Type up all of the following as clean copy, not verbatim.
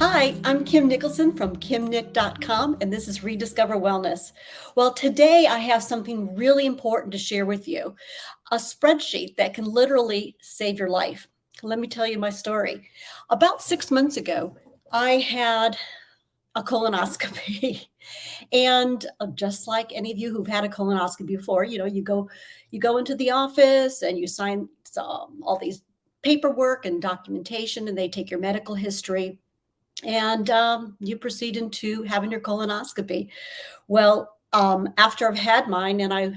Hi, I'm Kim Nicholson from kimnick.com, and this is Rediscover Wellness. Well, today I have something really important to share with you, a spreadsheet that can literally save your life. Let me tell you my story. About 6 months ago, I had a colonoscopy. And just like any of you who've had a colonoscopy before, you go into the office and you sign all these paperwork and documentation, and they take your medical history and you proceed into having your colonoscopy. Well, after I've had mine, and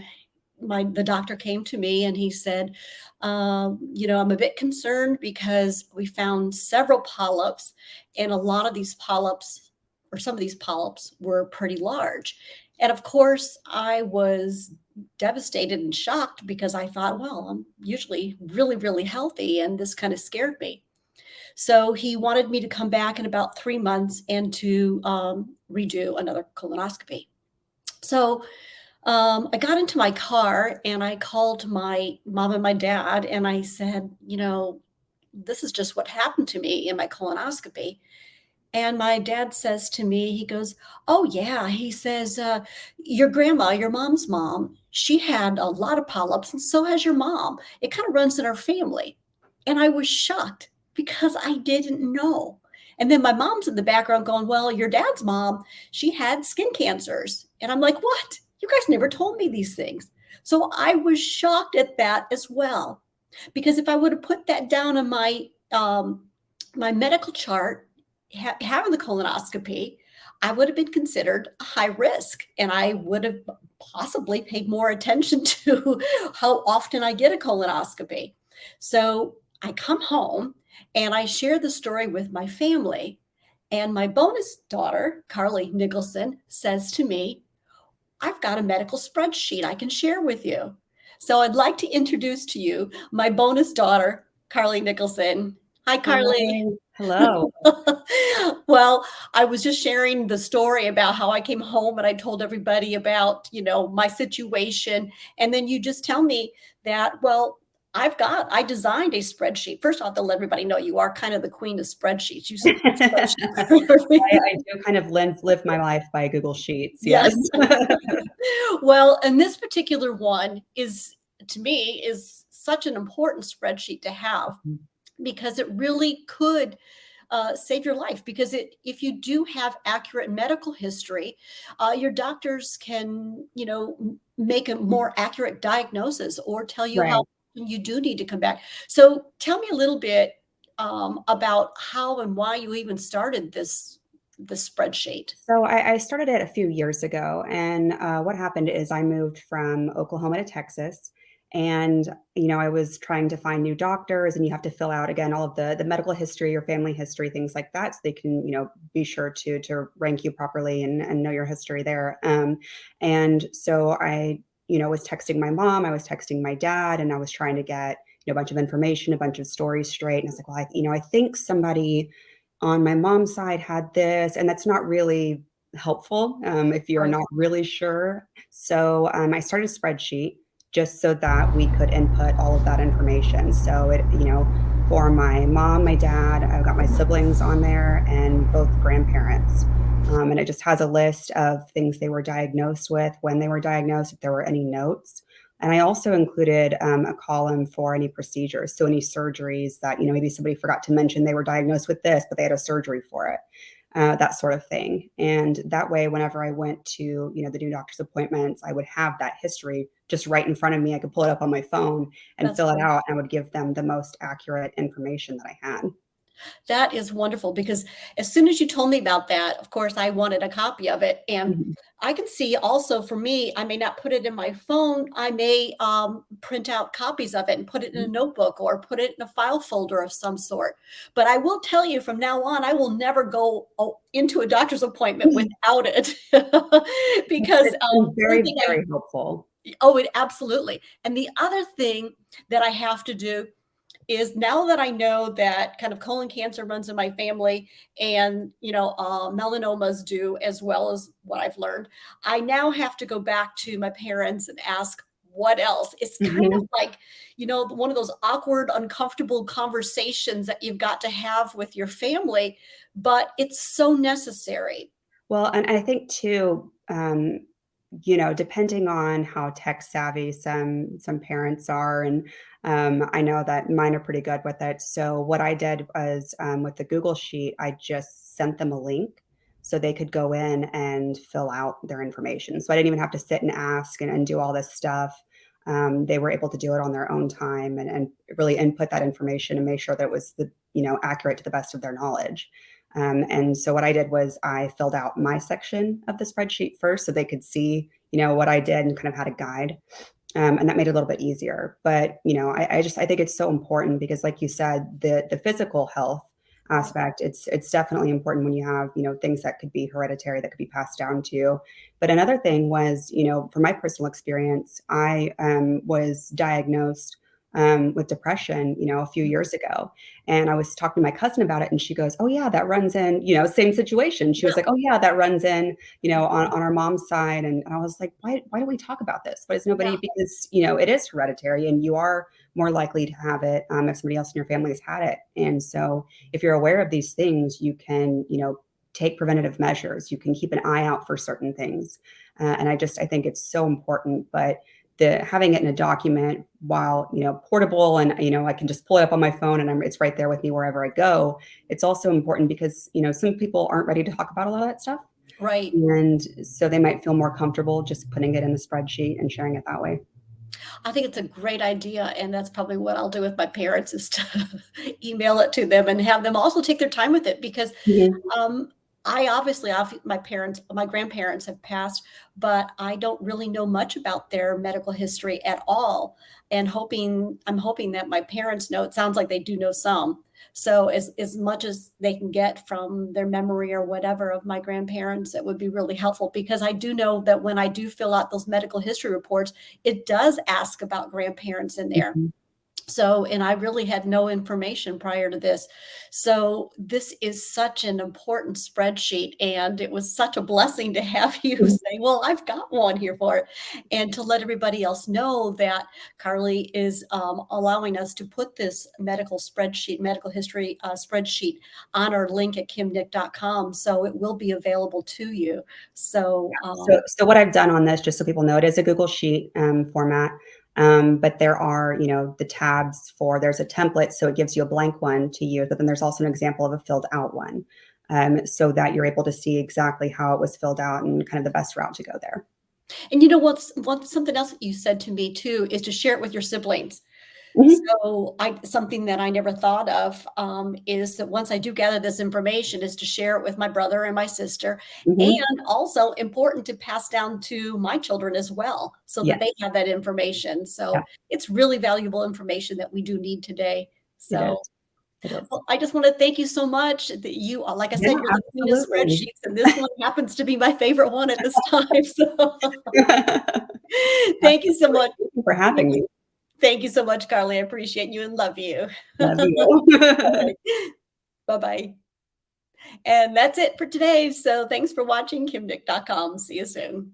the doctor came to me and he said, I'm a bit concerned because we found several polyps, and a lot of these polyps, or some of these polyps, were pretty large. And of course, I was devastated and shocked because I thought, well, I'm usually really, really healthy, and this kind of scared me. So he wanted me to come back in about 3 months and to redo another colonoscopy. So I got into my car and I called my mom and my dad and I said, this is just what happened to me in my colonoscopy. And my dad says to me, he goes, "Oh, yeah." He says, "Your grandma, your mom's mom, she had a lot of polyps, and so has your mom. It kind of runs in our family." And I was shocked because I didn't know. And then my mom's in the background going, "Well, your dad's mom, she had skin cancers." And I'm like, "What? You guys never told me these things." So I was shocked at that as well. Because if I would have put that down on my medical chart, having the colonoscopy, I would have been considered a high risk, and I would have possibly paid more attention to how often I get a colonoscopy. So I come home and I share the story with my family. And my bonus daughter, Carly Nicholson, says to me, "I've got a medical spreadsheet I can share with you." So I'd like to introduce to you my bonus daughter, Carly Nicholson. Hi, Carly. Hi. Hello. Well, I was just sharing the story about how I came home and I told everybody about, my situation. And then you just tell me that, well, I designed a spreadsheet. First, I'll have to let everybody know you are kind of the queen of spreadsheets. You see spreadsheets for everything. I do kind of live my life by Google Sheets, Yes. yes. Well, and this particular one to me, is such an important spreadsheet to have because it really could save your life. Because if you do have accurate medical history, your doctors can, make a more accurate diagnosis or tell you how Right. you do need to come back. So tell me a little bit about how and why you even started this spreadsheet. So I started it a few years ago, and what happened is I moved from Oklahoma to Texas, and I was trying to find new doctors, and you have to fill out again all of the medical history, your family history, things like that, so they can be sure to rank you properly and know your history there. And so I was texting my mom, I was texting my dad, and I was trying to get a bunch of information, a bunch of stories straight. And I was like, well, I think somebody on my mom's side had this, and that's not really helpful if you're Right. not really sure. So I started a spreadsheet just so that we could input all of that information. So for my mom, my dad, I've got my siblings on there and both grandparents. And it just has a list of things they were diagnosed with, when they were diagnosed, if there were any notes. And I also included a column for any procedures. So any surgeries that, maybe somebody forgot to mention they were diagnosed with this, but they had a surgery for it, that sort of thing. And that way, whenever I went to, the new doctor's appointments, I would have that history just right in front of me. I could pull it up on my phone and That's fill it great. out. And I would give them the most accurate information that I had. That is wonderful because as soon as you told me about that, of course, I wanted a copy of it. And Mhm. I can see also for me, I may not put it in my phone. I may print out copies of it and put it in a notebook or put it in a file folder of some sort. But I will tell you from now on, I will never go into a doctor's appointment without it because It's been one very, thing very helpful. it absolutely. And the other thing that I have to do is, now that I know that kind of colon cancer runs in my family and, melanomas do as well, as what I've learned, I now have to go back to my parents and ask, what else? It's kind of Mhm. like, one of those awkward, uncomfortable conversations that you've got to have with your family, but it's so necessary. Well, and I think too, depending on how tech savvy some parents are, and I know that mine are pretty good with it. So what I did was with the Google Sheet, I just sent them a link so they could go in and fill out their information. So I didn't even have to sit and ask and do all this stuff. They were able to do it on their own time and really input that information and make sure that it was accurate to the best of their knowledge. And so what I did was I filled out my section of the spreadsheet first so they could see, what I did and kind of had a guide. And that made it a little bit easier. But, I think it's so important because like you said, the physical health Right. aspect, it's definitely important when you have, things that could be hereditary that could be passed down to you. But another thing was, from my personal experience, I was diagnosed with depression, a few years ago. And I was talking to my cousin about it, and she goes, "Oh yeah, that runs in, same situation." She was like, Really? "Oh yeah, that runs in, on our mom's side." And I was like, "Why don't we talk about this? Why does Yeah. nobody?" Because it is hereditary, and you are more likely to have it if somebody else in your family has had it. And so, if you're aware of these things, you can, take preventative measures. You can keep an eye out for certain things, and I think it's so important. But the having it in a document while portable and I can just pull it up on my phone and it's right there with me wherever I go. It's also important because some people aren't ready to talk about a lot of that stuff, Right. and so they might feel more comfortable just putting it in the spreadsheet and sharing it that way. I think it's a great idea, and that's probably what I'll do with my parents is to email it to them and have them also take their time with it because Mhm. Um, I obviously, my grandparents have passed, but I don't really know much about their medical history at all. And I'm hoping that my parents know. It sounds like they do know some. So as much as they can get from their memory or whatever of my grandparents, it would be really helpful because I do know that when I do fill out those medical history reports, it does ask about grandparents in there. Mhm. So, and I really had no information prior to this. So, this is such an important spreadsheet, and it was such a blessing to have you Mhm. say, "Well, I've got one here for it," and to let everybody else know that Carly is allowing us to put this medical history spreadsheet on our link at kimnick.com. So, it will be available to you. So, So what I've done on this, just so people know, it is a Google Sheet format, but there are, the tabs for there's a template, so it gives you a blank one to use, but then there's also an example of a filled out one, so that you're able to see exactly how it was filled out and kind of the best route to go there. and you know what's something else that you said to me too is to share it with your siblings. Mhm. So I something that I never thought of, is that once I do gather this information is to share it with my brother and my sister, Mhm. and also important to pass down to my children as well, so that they Yes. have that information. Yeah, So it's really valuable information that we do need today. it So, is. It is. well, I just wanna thank you so much that you are like I Yeah, said, you're the queen of absolutely. spreadsheets, and this one happens to be my favorite one at this time. So thank you so Absolutely. much. Thank you for having me. Thank you so much, Carly. I appreciate you and love you. Love you. Alright. Bye-bye. And that's it for today. So thanks for watching kimnick.com. See you soon.